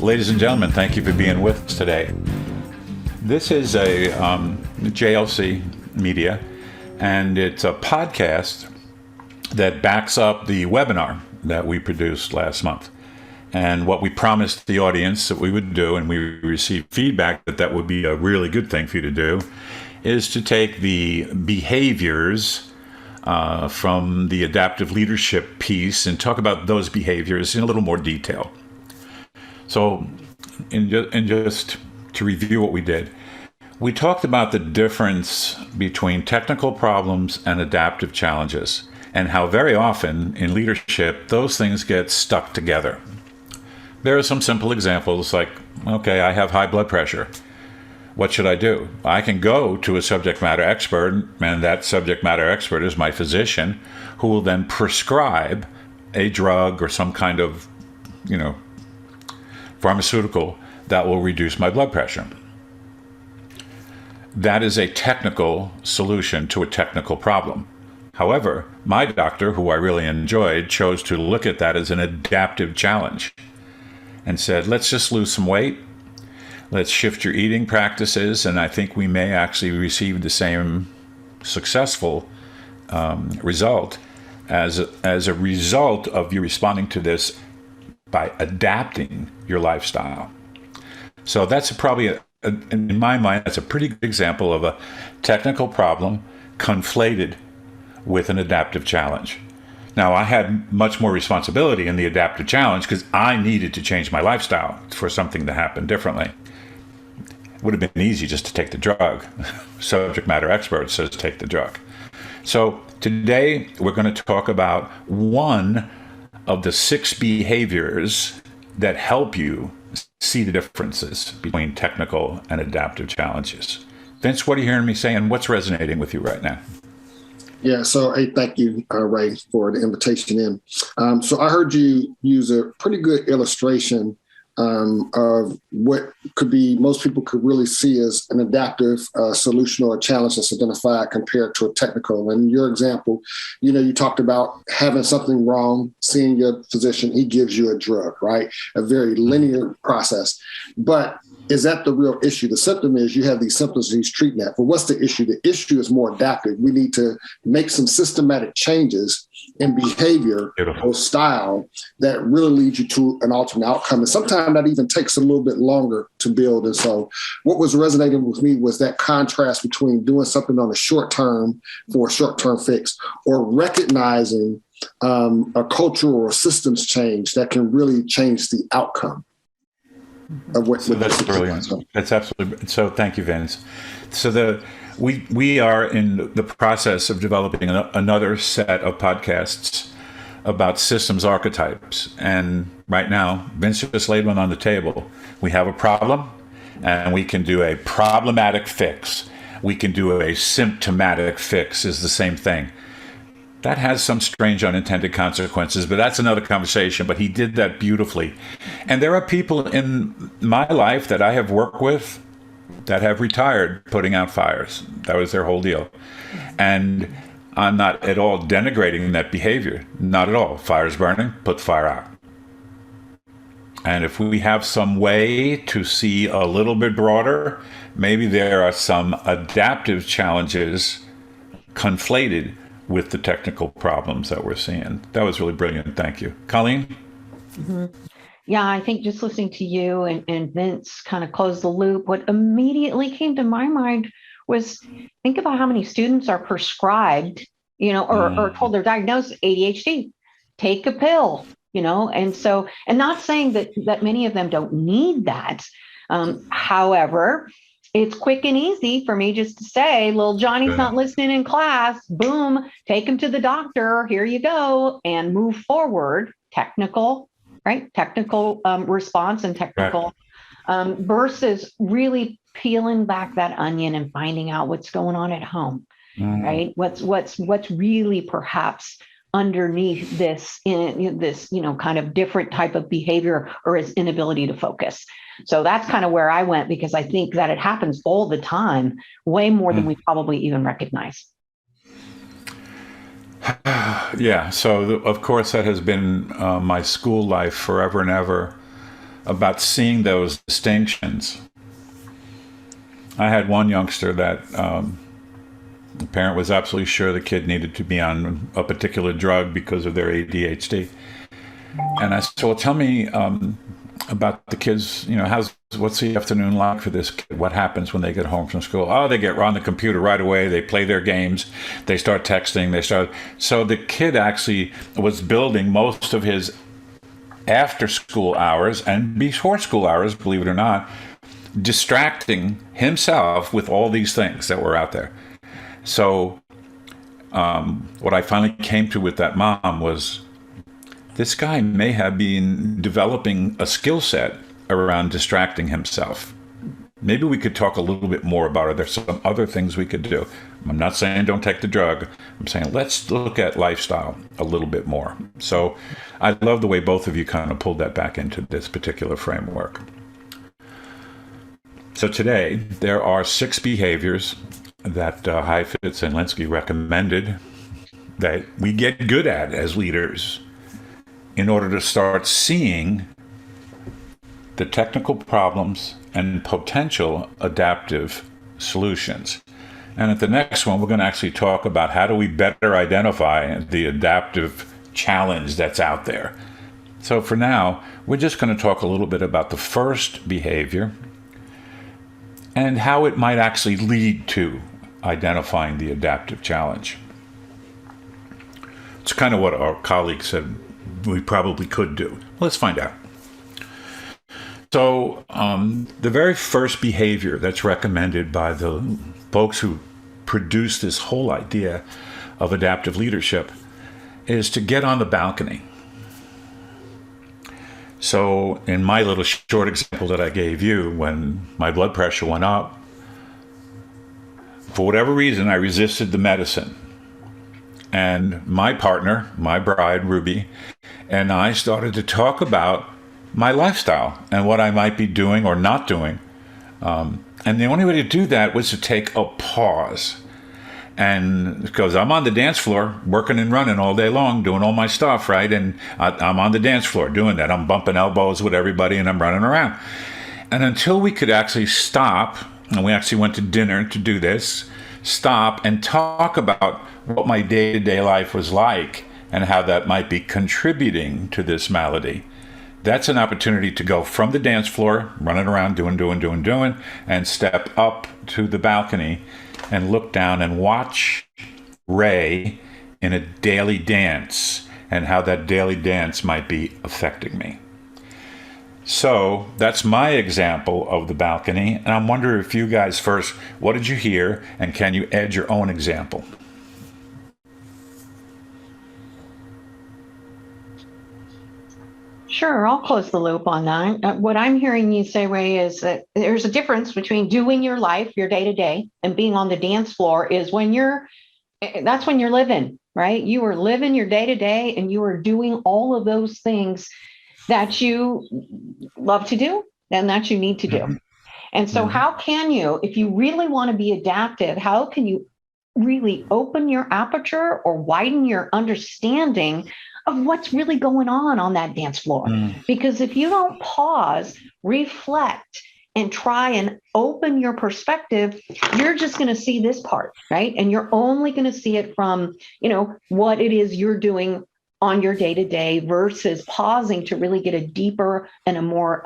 Ladies and gentlemen, thank you for being with us today. This is a JLC media, and it's a podcast that backs up the webinar that we produced last month. And what we promised the audience that we would do, and we received feedback that that would be a really good thing for you to do, is to take the behaviors from the adaptive leadership piece and talk about those behaviors in a little more detail. So, just to review what we did, we talked about the difference between technical problems and adaptive challenges, and how very often in leadership those things get stuck together. There are some simple examples like, okay, I have high blood pressure. What should I do? I can go to a subject matter expert, and that subject matter expert is my physician, who will then prescribe a drug or some kind of, pharmaceutical that will reduce my blood pressure. That is a technical solution to a technical problem. However, my doctor, who I really enjoyed, chose to look at that as an adaptive challenge and said, let's just lose some weight. Let's shift your eating practices, and I think we may actually receive the same successful result as a result of you responding to this by adapting your lifestyle. So that's probably, in my mind, that's a pretty good example of a technical problem conflated with an adaptive challenge. Now, I had much more responsibility in the adaptive challenge because I needed to change my lifestyle for something to happen differently. It would have been easy just to take the drug. Subject matter expert says take the drug. So today we're going to talk about one of the 6 behaviors that help you see the differences between technical and adaptive challenges. Vince, what are you hearing me say, and what's resonating with you right now? Yeah, so hey, thank you, Ray, for the invitation in. So I heard you use a pretty good illustration of what could be, most people could really see as an adaptive solution or a challenge that's identified compared to a technical. And your example, you talked about having something wrong, seeing your physician, he gives you a drug, right? A very linear process. But is that the real issue? The symptom is you have these symptoms and he's treating that. But what's the issue? The issue is more adaptive. We need to make some systematic changes in behavior or style that really lead you to an alternate outcome. And sometimes that even takes a little bit longer to build. And so what was resonating with me was that contrast between doing something on the short term for a short-term fix or recognizing a cultural or systems change that can really change the outcome. So that's brilliant. That's absolutely so. Thank you, Vince. So we are in the process of developing another set of podcasts about systems archetypes, and right now Vince just laid one on the table. We have a problem, and we can do a problematic fix. We can do a symptomatic fix. Is the same thing. That has some strange unintended consequences, but that's another conversation. But he did that beautifully. And there are people in my life that I have worked with that have retired putting out fires. That was their whole deal. And I'm not at all denigrating that behavior. Not at all. Fire's burning, put the fire out. And if we have some way to see a little bit broader, maybe there are some adaptive challenges conflated with the technical problems that we're seeing. That was really brilliant. Thank you. Colleen? Mm-hmm. Yeah, I think just listening to you and Vince kind of close the loop, what immediately came to my mind was think about how many students are prescribed, or told they're diagnosed ADHD, take a pill, and so, and not saying that many of them don't need that. However, it's quick and easy for me just to say, little Johnny's not listening in class, boom, take him to the doctor, here you go, and move forward. Technical response and technical versus really peeling back that onion and finding out what's going on at home, right? What's really perhaps underneath this kind of different type of behavior or his inability to focus. So that's kind of where I went, because I think that it happens all the time, way more than we probably even recognize. Yeah. So of course that has been my school life forever and ever. about seeing those distinctions. I had one youngster that the parent was absolutely sure the kid needed to be on a particular drug because of their ADHD. And I said, well, tell me about the kids, what's the afternoon like for this kid? What happens when they get home from school? Oh, they get on the computer right away. They play their games. They start texting. So the kid actually was building most of his after school hours and before school hours, believe it or not, distracting himself with all these things that were out there. So what I finally came to with that mom was, this guy may have been developing a skill set around distracting himself. Maybe we could talk a little bit more about it. There's some other things we could do. I'm not saying don't take the drug. I'm saying let's look at lifestyle a little bit more. So I love the way both of you kind of pulled that back into this particular framework. So today, there are 6 behaviors that Heifetz and Lenski recommended that we get good at as leaders in order to start seeing the technical problems and potential adaptive solutions. And at the next one, we're going to actually talk about how do we better identify the adaptive challenge that's out there. So for now, we're just going to talk a little bit about the first behavior and how it might actually lead to identifying the adaptive challenge. It's kind of what our colleague said we probably could do. Let's find out. So the very first behavior that's recommended by the folks who produced this whole idea of adaptive leadership is to get on the balcony. So in my little short example that I gave you, when my blood pressure went up, for whatever reason, I resisted the medicine. And my partner, my bride, Ruby, and I started to talk about my lifestyle and what I might be doing or not doing. And the only way to do that was to take a pause. And because I'm on the dance floor, working and running all day long, doing all my stuff, right? And I'm on the dance floor doing that. I'm bumping elbows with everybody and I'm running around. And until we could actually stop, and we actually went to dinner to do this, stop and talk about what my day-to-day life was like and how that might be contributing to this malady. That's an opportunity to go from the dance floor, running around, doing, and step up to the balcony and look down and watch Ray in a daily dance and how that daily dance might be affecting me. So that's my example of the balcony. And I'm wondering if you guys first, what did you hear? And can you add your own example? Sure, I'll close the loop on that. What I'm hearing you say, Ray, is that there's a difference between doing your life, your day to day, and being on the dance floor is that's when you're living, right? You are living your day to day and you are doing all of those things that you love to do and that you need to do. And so how can you, if you really want to be adaptive, how can you really open your aperture or widen your understanding of what's really going on that dance floor? Because if you don't pause, reflect, and try and open your perspective, you're just going to see this part, right? And you're only going to see it from, what it is you're doing on your day-to-day versus pausing to really get a deeper and a more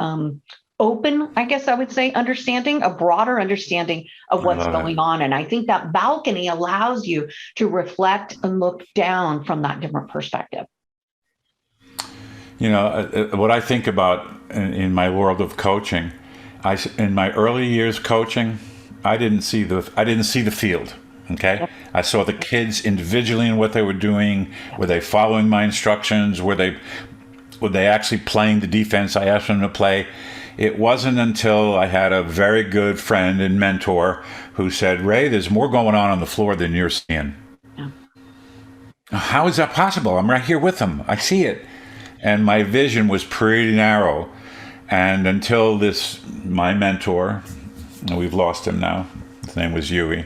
open, I guess I would say, understanding, a broader understanding of what's going on. And I think that balcony allows you to reflect and look down from that different perspective. What I think about in my world of coaching, in my early years coaching, I didn't see the field. Okay, yep. I saw the kids individually and what they were doing. Were they following my instructions? Were they actually playing the defense I asked them to play? It wasn't until I had a very good friend and mentor who said, "Ray, there's more going on the floor than you're seeing." Yeah. How is that possible? I'm right here with them. I see it. And my vision was pretty narrow. And until my mentor, and we've lost him now, his name was Yui,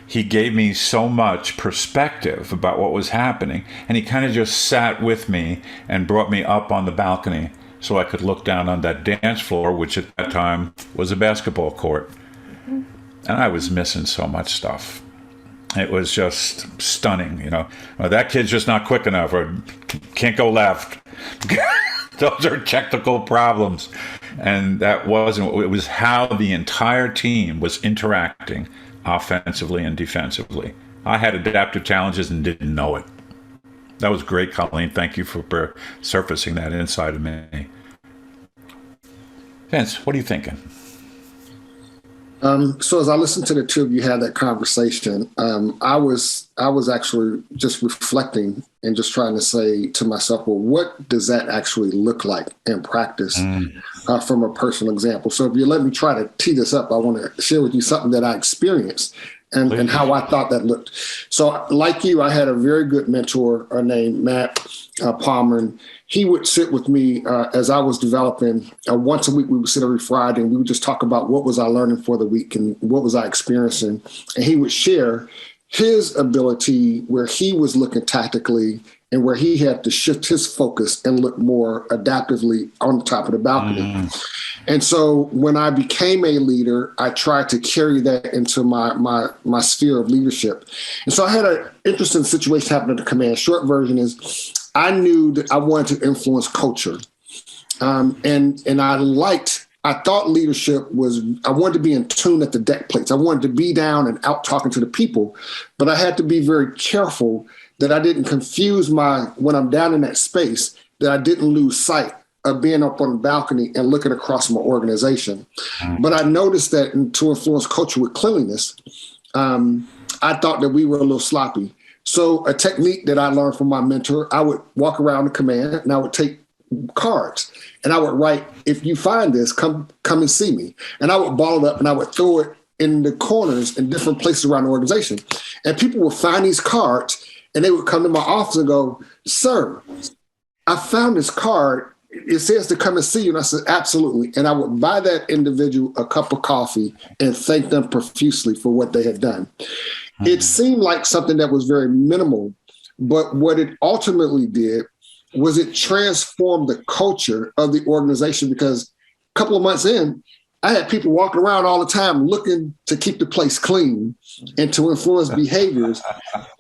he gave me so much perspective about what was happening. And he kind of just sat with me and brought me up on the balcony so I could look down on that dance floor, which at that time was a basketball court. And I was missing so much stuff. It was just stunning, Well, that kid's just not quick enough, or can't go left. Those are technical problems. And that wasn't, it was how the entire team was interacting offensively and defensively. I had adaptive challenges and didn't know it. That was great, Colleen. Thank you for surfacing that inside of me. Vince, what are you thinking? So as I listened to the two of you have that conversation, I was actually just reflecting and just trying to say to myself, well, what does that actually look like in practice from a personal example? So if you let me try to tee this up, I want to share with you something that I experienced and how I thought that looked. So like you, I had a very good mentor named Matt Palmer. And he would sit with me as I was developing. Once a week, we would sit every Friday and we would just talk about what was I learning for the week and what was I experiencing. And he would share his ability where he was looking tactically and where he had to shift his focus and look more adaptively on the top of the balcony. And so when I became a leader, I tried to carry that into my sphere of leadership. And so I had an interesting situation happen at the command. Short version is I knew that I wanted to influence culture. And I thought leadership was, I wanted to be in tune at the deck plates. I wanted to be down and out talking to the people, but I had to be very careful that I didn't confuse when I'm down in that space, that I didn't lose sight of being up on the balcony and looking across my organization. But I noticed that to influence culture with cleanliness, I thought that we were a little sloppy. So a technique that I learned from my mentor, I would walk around the command and I would take cards and I would write, if you find this, come and see me. And I would ball it up and I would throw it in the corners in different places around the organization. And people would find these cards and they would come to my office and go, sir, I found this card. It says to come and see you. And I said, absolutely. And I would buy that individual a cup of coffee and thank them profusely for what they had done. It seemed like something that was very minimal, but what it ultimately did was it transformed the culture of the organization, because a couple of months in, I had people walking around all the time looking to keep the place clean and to influence behaviors.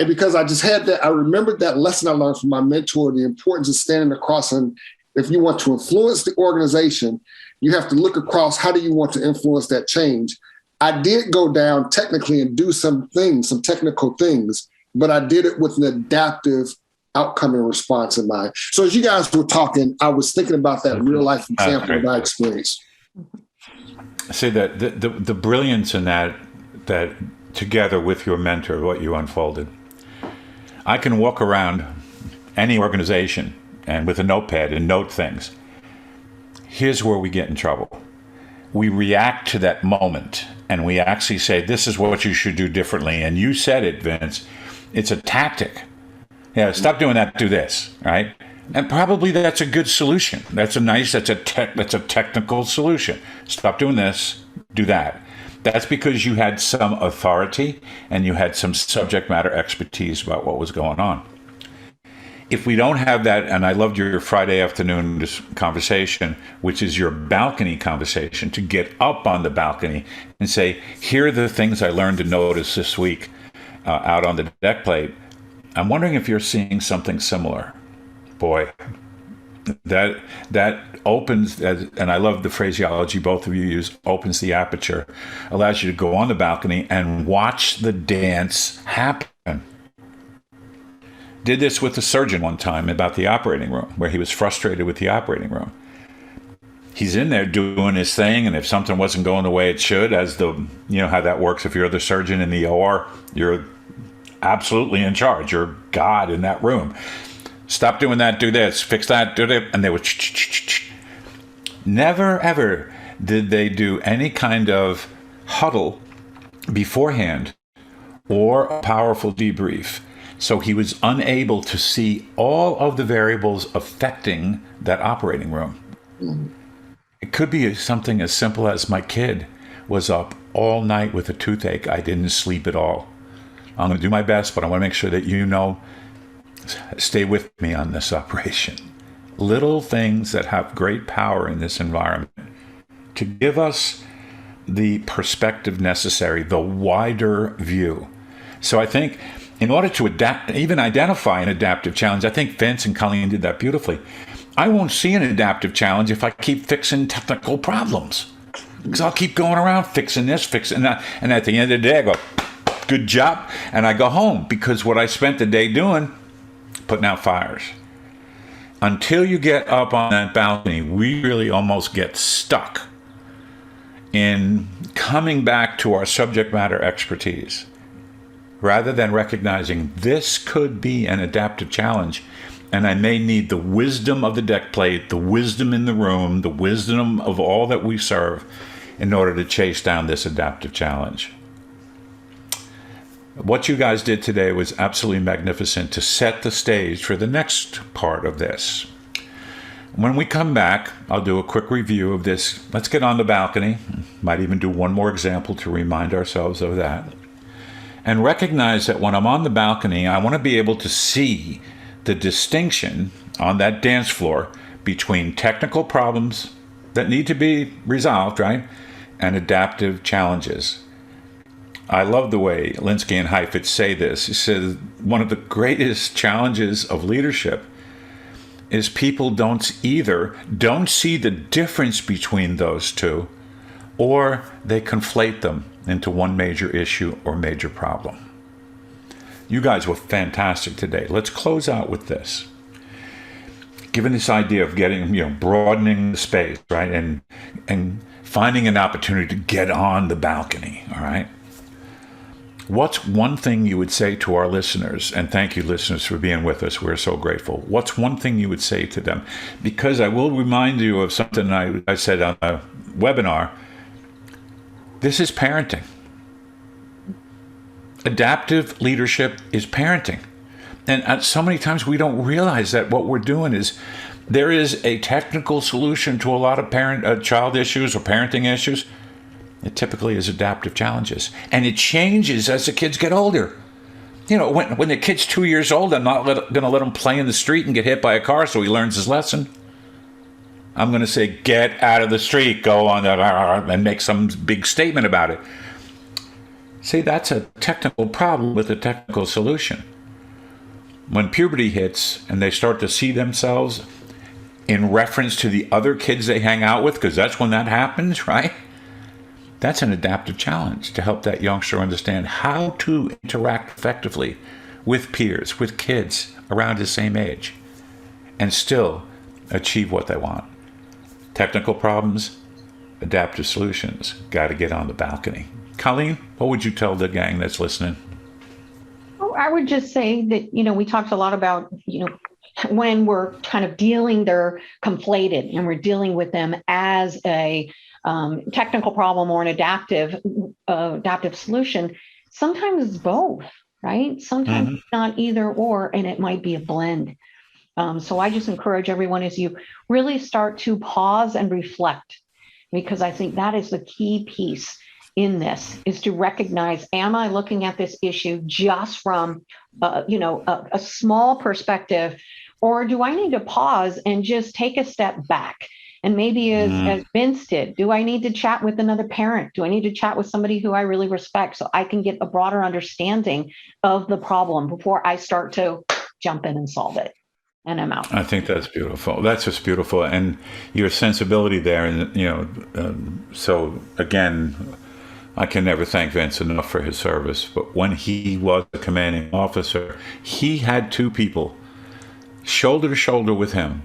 And because I just had that, I remembered that lesson I learned from my mentor, the importance of standing across. And if you want to influence the organization, you have to look across, how do you want to influence that change? I did go down technically and do some things, some technical things, but I did it with an adaptive outcome and response in mind. So as you guys were talking, I was thinking about that real life example that I experienced. See, the brilliance in that together with your mentor, what you unfolded. I can walk around any organization and with a notepad and note things. Here's where we get in trouble. We react to that moment and we actually say, this is what you should do differently. And you said it, Vince. It's a tactic. Yeah, stop doing that, do this, right? And probably that's a good solution. That's a technical solution. Stop doing this, do that. That's because you had some authority and you had some subject matter expertise about what was going on. If we don't have that, and I loved your Friday afternoon conversation, which is your balcony conversation, to get up on the balcony and say, here are the things I learned to notice this week out on the deck plate. I'm wondering if you're seeing something similar. Boy, that opens, and I love the phraseology both of you use, opens the aperture, allows you to go on the balcony and watch the dance happen. Did this with the surgeon one time about the operating room, where he was frustrated with the operating room. He's in there doing his thing, and if something wasn't going the way it should, you know how that works. If you're the surgeon in the OR, you're absolutely in charge. You're God in that room. Stop doing that, do this, fix that, do that. And they would never, ever did they do any kind of huddle beforehand or a powerful debrief. So he was unable to see all of the variables affecting that operating room. It could be something as simple as my kid was up all night with a toothache. I didn't sleep at all. I'm going to do my best, but I want to make sure that you know, stay with me on this operation. little things that have great power in this environment to give us the perspective necessary, the wider view. So I think in order to even identify an adaptive challenge, I think Vince and Colleen did that beautifully. I won't see an adaptive challenge if I keep fixing technical problems, because I'll keep going around fixing this, fixing that. And at the end of the day, I go, good job. And I go home, because what I spent the day doing, putting out fires. Until you get up on that balcony, we really almost get stuck in coming back to our subject matter expertise, rather than recognizing this could be an adaptive challenge, and I may need the wisdom of the deck plate, the wisdom in the room, the wisdom of all that we serve in order to chase down this adaptive challenge. What you guys did today was absolutely magnificent to set the stage for the next part of this. When we come back, I'll do a quick review of this. Let's get on the balcony. Might even do one more example to remind ourselves of that. And recognize that when I'm on the balcony, I want to be able to see the distinction on that dance floor between technical problems that need to be resolved, right, and adaptive challenges. I love the way Linsky and Heifetz say this. He says one of the greatest challenges of leadership is people don't see the difference between those two, or they conflate them into one major issue or major problem. You guys were fantastic today. Let's close out with this. Given this idea of getting, broadening the space, right, and finding an opportunity to get on the balcony, all right? What's one thing you would say to our listeners? And thank you, listeners, for being with us. We're so grateful. What's one thing you would say to them? Because I will remind you of something I said on a webinar. This is parenting. Adaptive leadership is parenting. And so many times we don't realize that what we're doing is there is a technical solution to a lot of child issues or parenting issues. It typically is adaptive challenges. And it changes as the kids get older. When the kid's 2 years old, I'm not going to let him play in the street and get hit by a car so he learns his lesson. I'm going to say, get out of the street, go on that, and make some big statement about it. See, that's a technical problem with a technical solution. When puberty hits and they start to see themselves in reference to the other kids they hang out with, because that's when that happens, right? That's an adaptive challenge to help that youngster understand how to interact effectively with peers, with kids around his same age, and still achieve what they want. Technical problems, adaptive solutions. Got to get on the balcony. Colleen, what would you tell the gang that's listening? Oh, I would just say that, we talked a lot about, when we're kind of they're conflated and we're dealing with them as a technical problem or an adaptive solution. Sometimes it's both, right? Sometimes it's not either or, and it might be a blend. So I just encourage everyone, as you really start to pause and reflect, because I think that is the key piece in this, is to recognize, am I looking at this issue just from, a small perspective, or do I need to pause and just take a step back? And maybe as Vince did, do I need to chat with another parent? Do I need to chat with somebody who I really respect so I can get a broader understanding of the problem before I start to jump in and solve it? And I'm out. I think that's beautiful. That's just beautiful. And your sensibility there. And, so again, I can never thank Vince enough for his service. But when he was a commanding officer, he had two people shoulder to shoulder with him,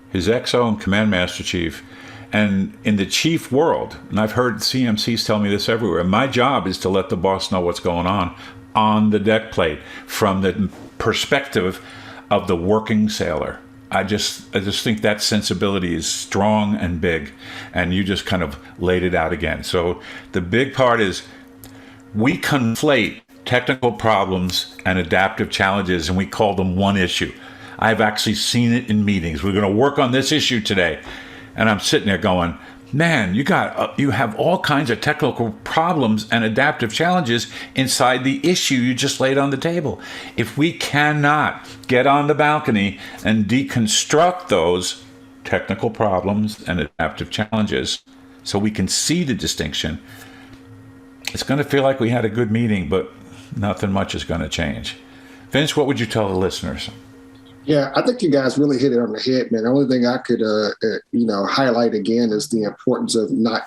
his XO and command master chief. And in the chief world, and I've heard CMCs tell me this everywhere, my job is to let the boss know what's going on the deck plate from the perspective of the working sailor. I just think that sensibility is strong and big, and you just kind of laid it out again. So the big part is we conflate technical problems and adaptive challenges, and we call them one issue. I've actually seen it in meetings. We're going to work on this issue today. And I'm sitting there going, man, you have all kinds of technical problems and adaptive challenges inside the issue you just laid on the table. If we cannot get on the balcony and deconstruct those technical problems and adaptive challenges so we can see the distinction, it's going to feel like we had a good meeting, but nothing much is going to change. Vince, what would you tell the listeners? Yeah, I think you guys really hit it on the head, man. The only thing I could, highlight again is the importance of not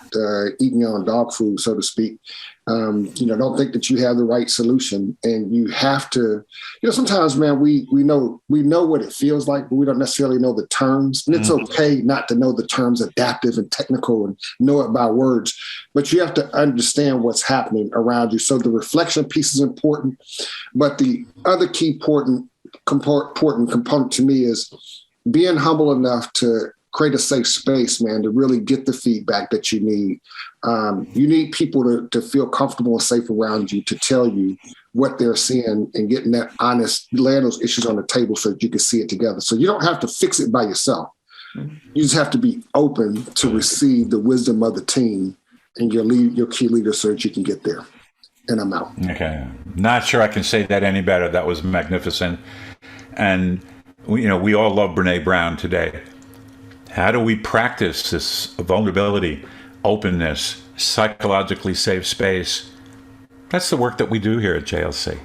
eating your own dog food, so to speak. Don't think that you have the right solution, and you have to. Sometimes, man, we know what it feels like, but we don't necessarily know the terms. And it's okay not to know the terms, adaptive and technical, and know it by words. But you have to understand what's happening around you. So the reflection piece is important, but the other key important component to me is being humble enough to create a safe space, man, to really get the feedback that you need. You need people to feel comfortable and safe around you, to tell you what they're seeing and getting that honest, laying those issues on the table so that you can see it together. So you don't have to fix it by yourself. You just have to be open to receive the wisdom of the team and your key leader so that you can get there. And I'm out. Okay. Not sure I can say that any better. That was magnificent. And, we all love Brene Brown today. How do we practice this vulnerability, openness, psychologically safe space? That's the work that we do here at JLC.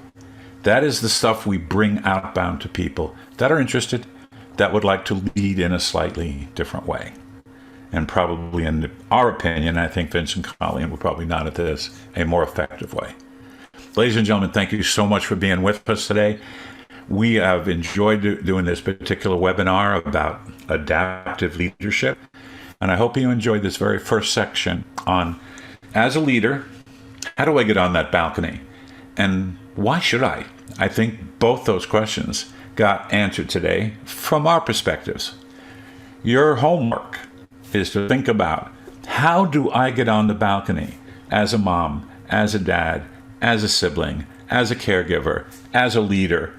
That is the stuff we bring outbound to people that are interested, that would like to lead in a slightly different way. And probably, in our opinion, I think Vince and Colleen will probably nod at this, a more effective way. Ladies and gentlemen, thank you so much for being with us today. We have enjoyed doing this particular webinar about adaptive leadership. And I hope you enjoyed this very first section on, as a leader, how do I get on that balcony? And why should I? I think both those questions got answered today from our perspectives. Your homework is to think about, how do I get on the balcony as a mom, as a dad, as a sibling, as a caregiver, as a leader,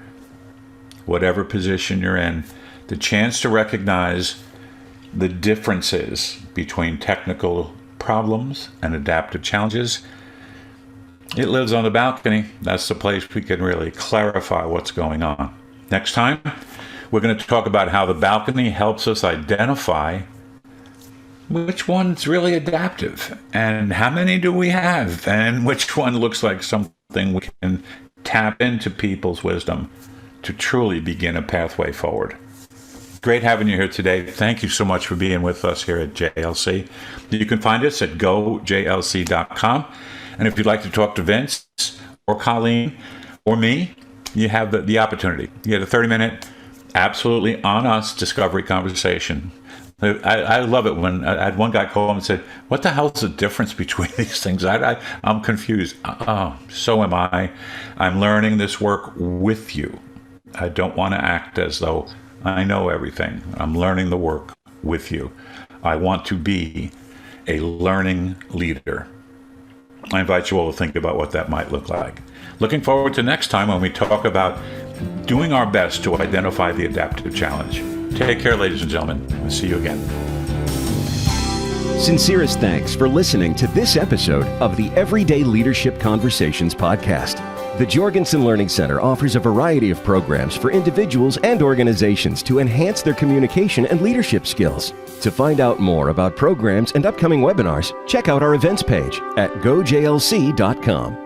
whatever position you're in, the chance to recognize the differences between technical problems and adaptive challenges. It lives on the balcony. That's the place we can really clarify what's going on. Next time, we're going to talk about how the balcony helps us identify which one's really adaptive and how many do we have, and which one looks like something we can tap into people's wisdom to truly begin a pathway forward. Great having you here today. Thank you so much for being with us here at JLC. You can find us at gojlc.com. And if you'd like to talk to Vince or Colleen or me, you have the opportunity. You get a 30-minute, absolutely on us discovery conversation. I love it when I had one guy call him and said, "What the hell is the difference between these things? I'm confused." Oh, so am I. I'm learning this work with you. I don't want to act as though I know everything. I'm learning the work with you. I want to be a learning leader. I invite you all to think about what that might look like. Looking forward to next time when we talk about doing our best to identify the adaptive challenge. Take care, ladies and gentlemen. We'll see you again. Sincerest thanks for listening to this episode of the Everyday Leadership Conversations podcast. The Jorgensen Learning Center offers a variety of programs for individuals and organizations to enhance their communication and leadership skills. To find out more about programs and upcoming webinars, check out our events page at gojlc.com.